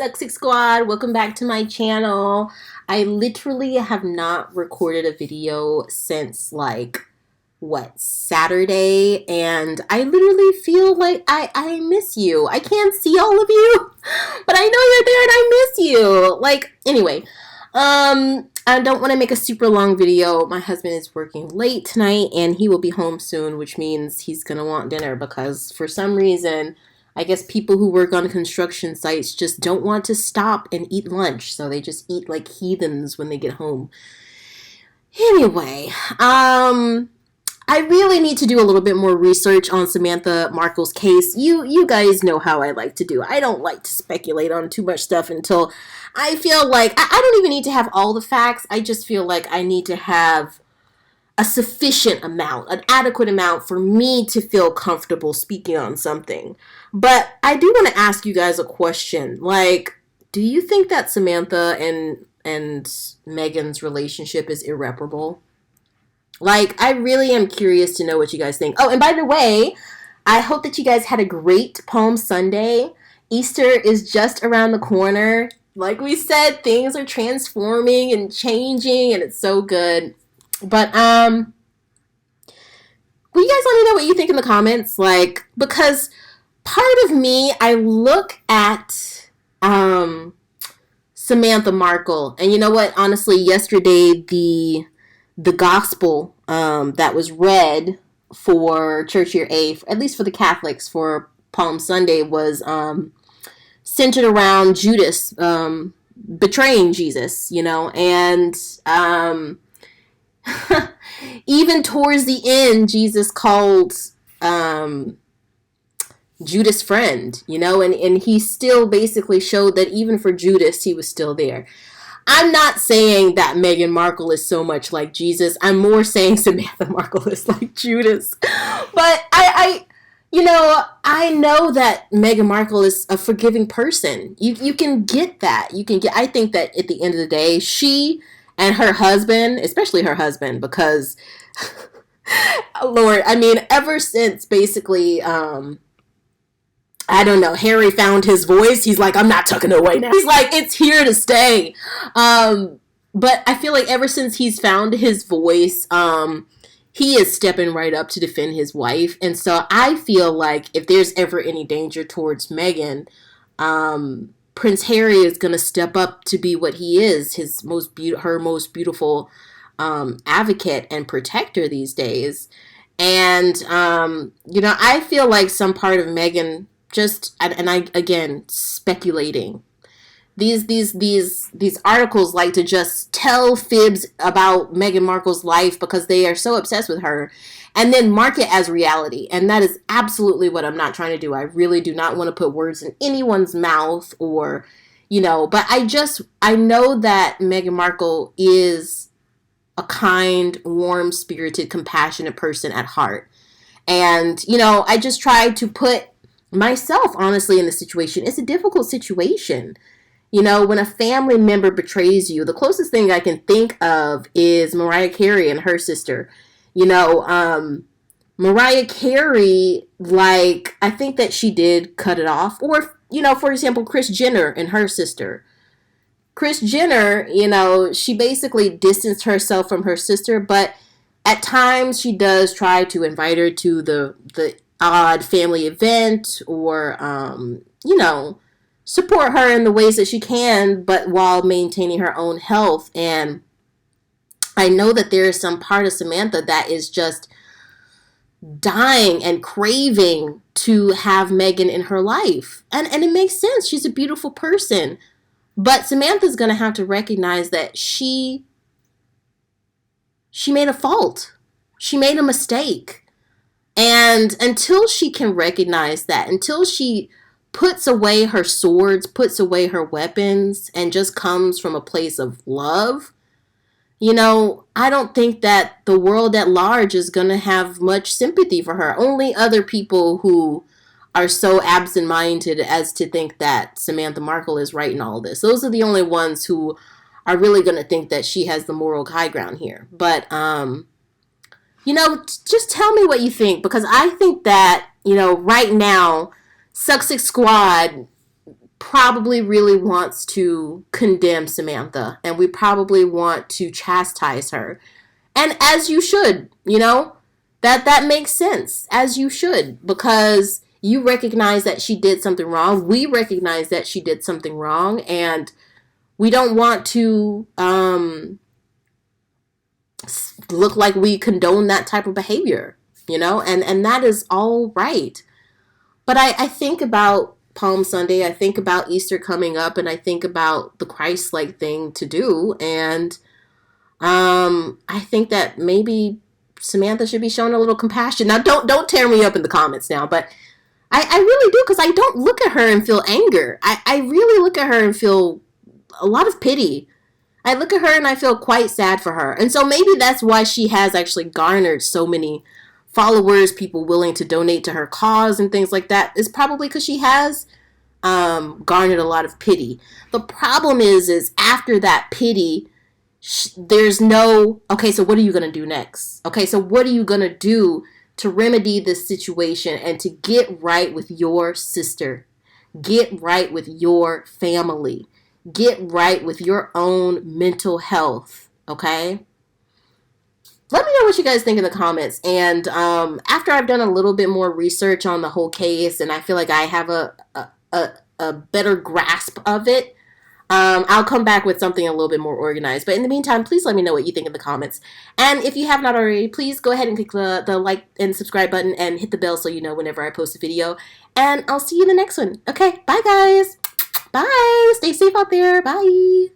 Sussex Squad? Welcome back to my channel. I literally have not recorded a video since Saturday, and I literally feel like I miss you. I can't see all of you, but I know you're there and I miss you. Anyway, I don't want to make a super long video. My husband is working late tonight and he will be home soon, which means he's gonna want dinner because for some reason, I guess people who work on construction sites just don't want to stop and eat lunch, so they just eat like heathens when they get home. Anyway, I really need to do a little bit more research on Samantha Markle's case. You guys know how I like to do. I don't like to speculate on too much stuff until I feel like I don't even need to have all the facts. I just feel like I need to have a sufficient amount, an adequate amount for me to feel comfortable speaking on something. But I do want to ask you guys a question. Do you think that Samantha and Meghan's relationship is irreparable? I really am curious to know what you guys think. Oh, and by the way, I hope that you guys had a great Palm Sunday. Easter is just around the corner. Like we said, things are transforming and changing, and it's so good. But, will you guys let me know what you think in the comments? Because part of me, I look at, Samantha Markle, and you know what? Honestly, yesterday, the gospel, that was read for Church Year A, at least for the Catholics, for Palm Sunday, was, centered around Judas, betraying Jesus, and, even towards the end, Jesus called Judas friend, and he still basically showed that even for Judas, he was still there. I'm not saying that Meghan Markle is so much like Jesus. I'm more saying Samantha Markle is like Judas. But I know that Meghan Markle is a forgiving person. You can get that. I think that at the end of the day, she and her husband, especially her husband, because, Lord, ever since basically, I don't know, Harry found his voice, he's like, I'm not tucking it away now. He's like, it's here to stay. But I feel like ever since he's found his voice, he is stepping right up to defend his wife. And so I feel like if there's ever any danger towards Meghan, Prince Harry is going to step up to be what he is, her most beautiful advocate and protector these days. And, I feel like some part of Meghan again, speculating. These articles like to just tell fibs about Meghan Markle's life because they are so obsessed with her and then mark it as reality. And that is absolutely what I'm not trying to do. I really do not want to put words in anyone's mouth but I know that Meghan Markle is a kind, warm-spirited, compassionate person at heart. And, I just try to put myself honestly in the situation. It's a difficult situation. When a family member betrays you, the closest thing I can think of is Mariah Carey and her sister. Mariah Carey, I think that she did cut it off. Or, for example, Kris Jenner and her sister. Kris Jenner, she basically distanced herself from her sister, but at times she does try to invite her to the odd family event or, support her in the ways that she can, but while maintaining her own health. And I know that there is some part of Samantha that is just dying and craving to have Meghan in her life. And it makes sense. She's a beautiful person. But Samantha's going to have to recognize that she made a fault. She made a mistake. And until she can recognize that, until she puts away her swords, puts away her weapons, and just comes from a place of love, I don't think that the world at large is going to have much sympathy for her. Only other people who are so absent-minded as to think that Samantha Markle is right in all this. Those are the only ones who are really going to think that she has the moral high ground here. But, just tell me what you think, because I think that, right now, Sussex Squad probably really wants to condemn Samantha, and we probably want to chastise her. And as you should, that makes sense, as you should, because you recognize that she did something wrong. We recognize that she did something wrong, and we don't want to look like we condone that type of behavior, and that is all right. But I think about Palm Sunday, I think about Easter coming up, and I think about the Christ-like thing to do, and I think that maybe Samantha should be shown a little compassion. Now, don't tear me up in the comments now, but I really do, because I don't look at her and feel anger. I really look at her and feel a lot of pity. I look at her and I feel quite sad for her. And so maybe that's why she has actually garnered so many followers, people willing to donate to her cause and things like that. Is probably because she has garnered a lot of pity. The problem is after that pity, there's no, okay, so what are you going to do next? Okay, so what are you going to do to remedy this situation and to get right with your sister? Get right with your family. Get right with your own mental health, okay? Let me know what you guys think in the comments. And after I've done a little bit more research on the whole case and I feel like I have a better grasp of it, I'll come back with something a little bit more organized. But in the meantime, please let me know what you think in the comments. And if you have not already, please go ahead and click the like and subscribe button and hit the bell so you know whenever I post a video. And I'll see you in the next one. Okay, bye guys. Bye. Stay safe out there. Bye.